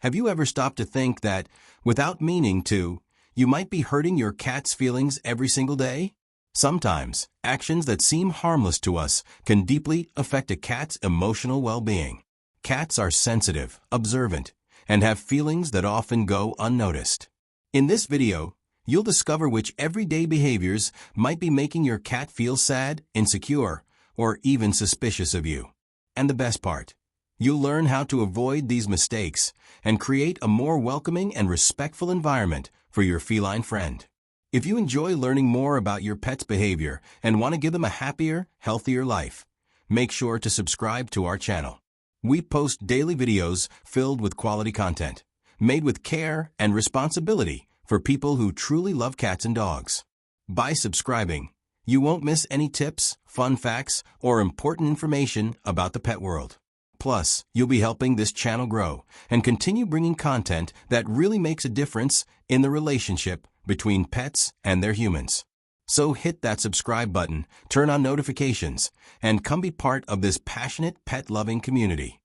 Have you ever stopped to think that, without meaning to, you might be hurting your cat's feelings every single day? Sometimes, actions that seem harmless to us can deeply affect a cat's emotional well-being. Cats are sensitive, observant, and have feelings that often go unnoticed. In this video, you'll discover which everyday behaviors might be making your cat feel sad, insecure, or even suspicious of you. And the best part, you'll learn how to avoid these mistakes and create a more welcoming and respectful environment for your feline friend. If you enjoy learning more about your pet's behavior and want to give them a happier, healthier life, make sure to subscribe to our channel. We post daily videos filled with quality content, made with care and responsibility for people who truly love cats and dogs. By subscribing, you won't miss any tips, fun facts, or important information about the pet world. Plus, you'll be helping this channel grow and continue bringing content that really makes a difference in the relationship between pets and their humans. So hit that subscribe button, turn on notifications, and come be part of this passionate pet-loving community.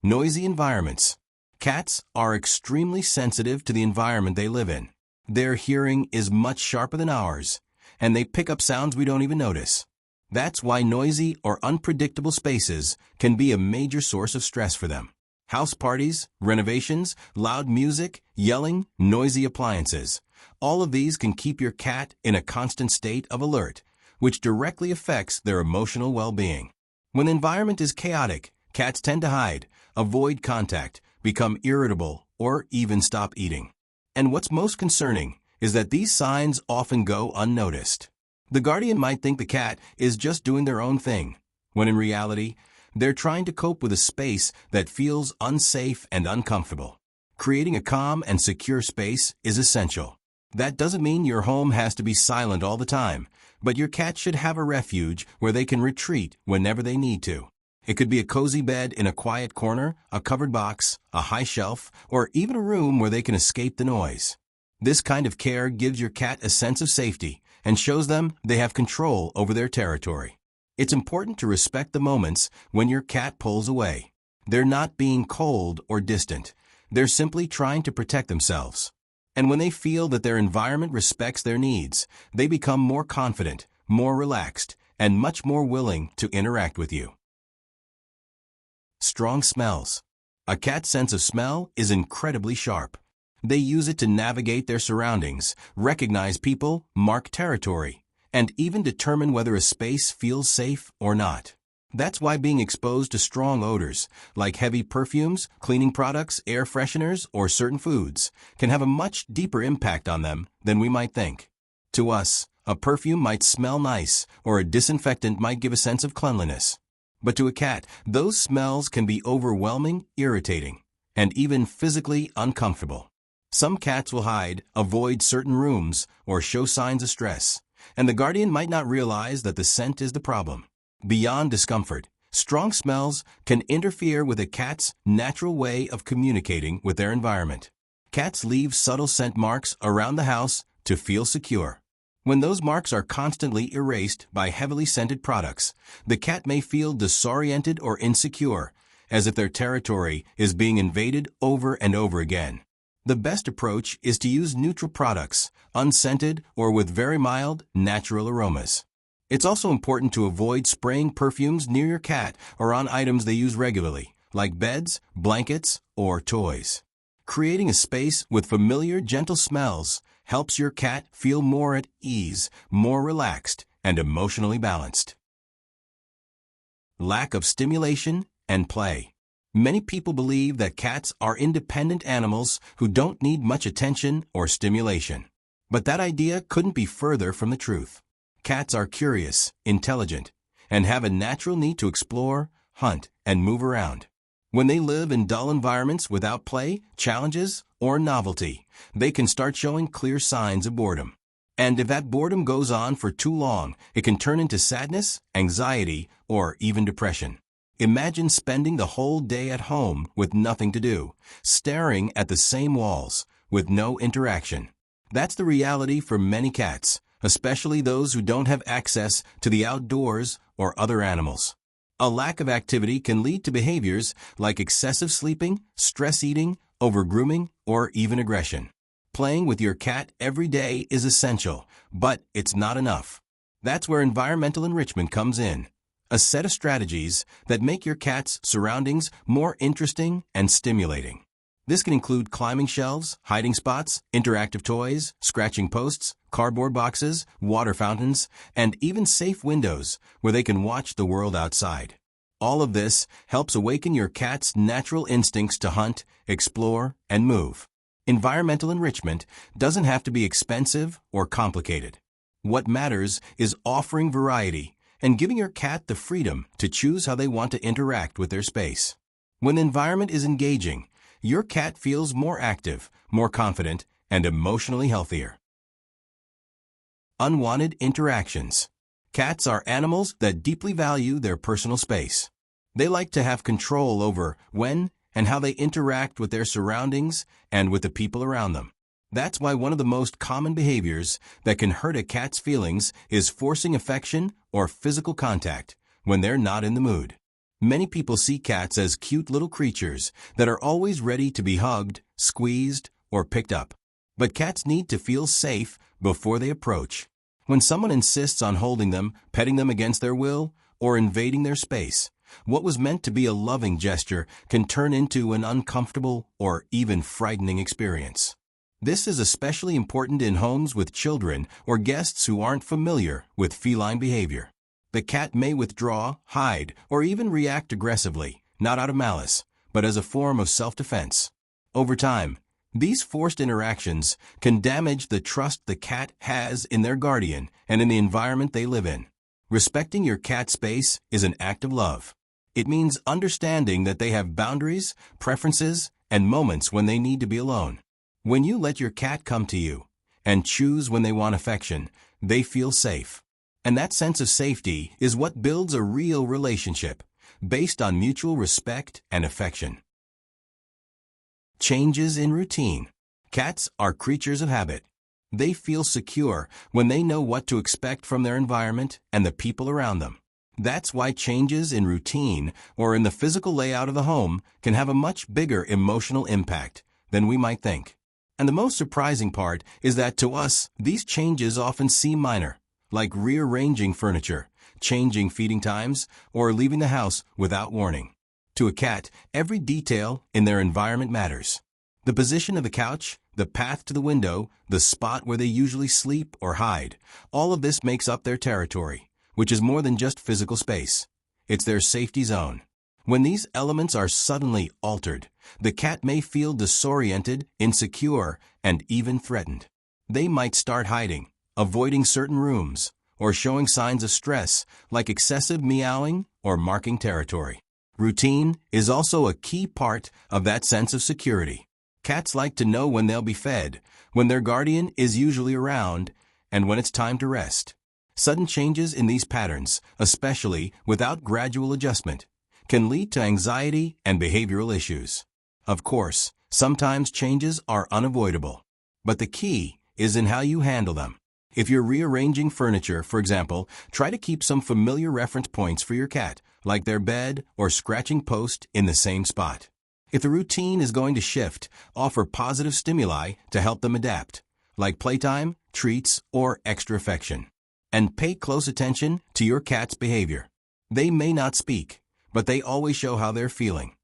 Noisy environments. Cats are extremely sensitive to the environment they live in. Their hearing is much sharper than ours, and they pick up sounds we don't even notice. That's why noisy or unpredictable spaces can be a major source of stress for them. House parties, renovations, loud music, yelling, noisy appliances. All of these can keep your cat in a constant state of alert, which directly affects their emotional well-being. When the environment is chaotic, cats tend to hide, avoid contact, become irritable, or even stop eating. And what's most concerning is that these signs often go unnoticed. The guardian might think the cat is just doing their own thing, when in reality, they're trying to cope with a space that feels unsafe and uncomfortable. Creating a calm and secure space is essential. That doesn't mean your home has to be silent all the time, but your cat should have a refuge where they can retreat whenever they need to. It could be a cozy bed in a quiet corner, a covered box, a high shelf, or even a room where they can escape the noise. This kind of care gives your cat a sense of safety and shows them they have control over their territory. It's important to respect the moments when your cat pulls away. They're not being cold or distant. They're simply trying to protect themselves. And when they feel that their environment respects their needs, they become more confident, more relaxed, and much more willing to interact with you. Strong smells. A cat's sense of smell is incredibly sharp. They use it to navigate their surroundings, recognize people, mark territory, and even determine whether a space feels safe or not. That's why being exposed to strong odors, like heavy perfumes, cleaning products, air fresheners, or certain foods, can have a much deeper impact on them than we might think. To us, a perfume might smell nice, or a disinfectant might give a sense of cleanliness. But to a cat, those smells can be overwhelming, irritating, and even physically uncomfortable. Some cats will hide, avoid certain rooms, or show signs of stress, and the guardian might not realize that the scent is the problem. Beyond discomfort, strong smells can interfere with a cat's natural way of communicating with their environment. Cats leave subtle scent marks around the house to feel secure. When those marks are constantly erased by heavily scented products, the cat may feel disoriented or insecure, as if their territory is being invaded over and over again. The best approach is to use neutral products, unscented or with very mild, natural aromas. It's also important to avoid spraying perfumes near your cat or on items they use regularly, like beds, blankets, or toys. Creating a space with familiar, gentle smells helps your cat feel more at ease, more relaxed, and emotionally balanced. Lack of stimulation and play. Many people believe that cats are independent animals who don't need much attention or stimulation. But that idea couldn't be further from the truth. Cats are curious, intelligent, and have a natural need to explore, hunt, and move around. When they live in dull environments without play, challenges, or novelty, they can start showing clear signs of boredom. And if that boredom goes on for too long, it can turn into sadness, anxiety, or even depression. Imagine spending the whole day at home with nothing to do, staring at the same walls, with no interaction. That's the reality for many cats, especially those who don't have access to the outdoors or other animals. A lack of activity can lead to behaviors like excessive sleeping, stress eating, over-grooming, or even aggression. Playing with your cat every day is essential, but it's not enough. That's where environmental enrichment comes in. A set of strategies that make your cat's surroundings more interesting and stimulating. This can include climbing shelves, hiding spots, interactive toys, scratching posts, cardboard boxes, water fountains, and even safe windows where they can watch the world outside. All of this helps awaken your cat's natural instincts to hunt, explore, and move. Environmental enrichment doesn't have to be expensive or complicated. What matters is offering variety and giving your cat the freedom to choose how they want to interact with their space. When the environment is engaging, your cat feels more active, more confident, and emotionally healthier. Unwanted interactions. Cats are animals that deeply value their personal space. They like to have control over when and how they interact with their surroundings and with the people around them. That's why one of the most common behaviors that can hurt a cat's feelings is forcing affection or physical contact when they're not in the mood. Many people see cats as cute little creatures that are always ready to be hugged, squeezed, or picked up. But cats need to feel safe before they approach. When someone insists on holding them, petting them against their will, or invading their space, what was meant to be a loving gesture can turn into an uncomfortable or even frightening experience. This is especially important in homes with children or guests who aren't familiar with feline behavior. The cat may withdraw, hide, or even react aggressively, not out of malice, but as a form of self-defense. Over time, these forced interactions can damage the trust the cat has in their guardian and in the environment they live in. Respecting your cat's space is an act of love. It means understanding that they have boundaries, preferences, and moments when they need to be alone. When you let your cat come to you and choose when they want affection, they feel safe. And that sense of safety is what builds a real relationship, based on mutual respect and affection. Changes in routine. Cats are creatures of habit. They feel secure when they know what to expect from their environment and the people around them. That's why changes in routine or in the physical layout of the home can have a much bigger emotional impact than we might think. And the most surprising part is that to us, these changes often seem minor, like rearranging furniture, changing feeding times, or leaving the house without warning. To a cat, every detail in their environment matters. The position of the couch, the path to the window, the spot where they usually sleep or hide, all of this makes up their territory, which is more than just physical space. It's their safety zone. When these elements are suddenly altered, the cat may feel disoriented, insecure, and even threatened. They might start hiding, avoiding certain rooms, or showing signs of stress like excessive meowing or marking territory. Routine is also a key part of that sense of security. Cats like to know when they'll be fed, when their guardian is usually around, and when it's time to rest. Sudden changes in these patterns, especially without gradual adjustment, can lead to anxiety and behavioral issues. Of course, sometimes changes are unavoidable, but the key is in how you handle them. If you're rearranging furniture, for example, try to keep some familiar reference points for your cat, like their bed or scratching post in the same spot. If the routine is going to shift, offer positive stimuli to help them adapt, like playtime, treats, or extra affection. And pay close attention to your cat's behavior. They may not speak, but they always show how they're feeling.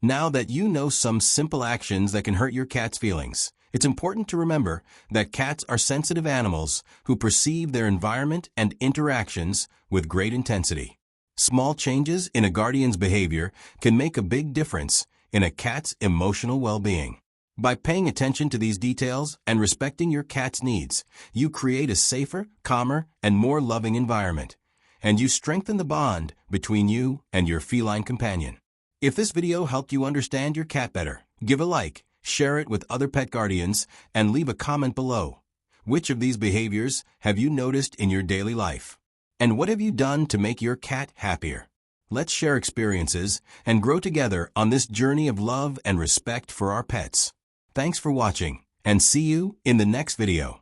Now that you know some simple actions that can hurt your cat's feelings, it's important to remember that cats are sensitive animals who perceive their environment and interactions with great intensity. Small changes in a guardian's behavior can make a big difference in a cat's emotional well-being. By paying attention to these details and respecting your cat's needs, you create a safer, calmer, and more loving environment, and you strengthen the bond between you and your feline companion. If this video helped you understand your cat better, give a like, share it with other pet guardians, and leave a comment below. Which of these behaviors have you noticed in your daily life? And what have you done to make your cat happier? Let's share experiences and grow together on this journey of love and respect for our pets. Thanks for watching, and see you in the next video.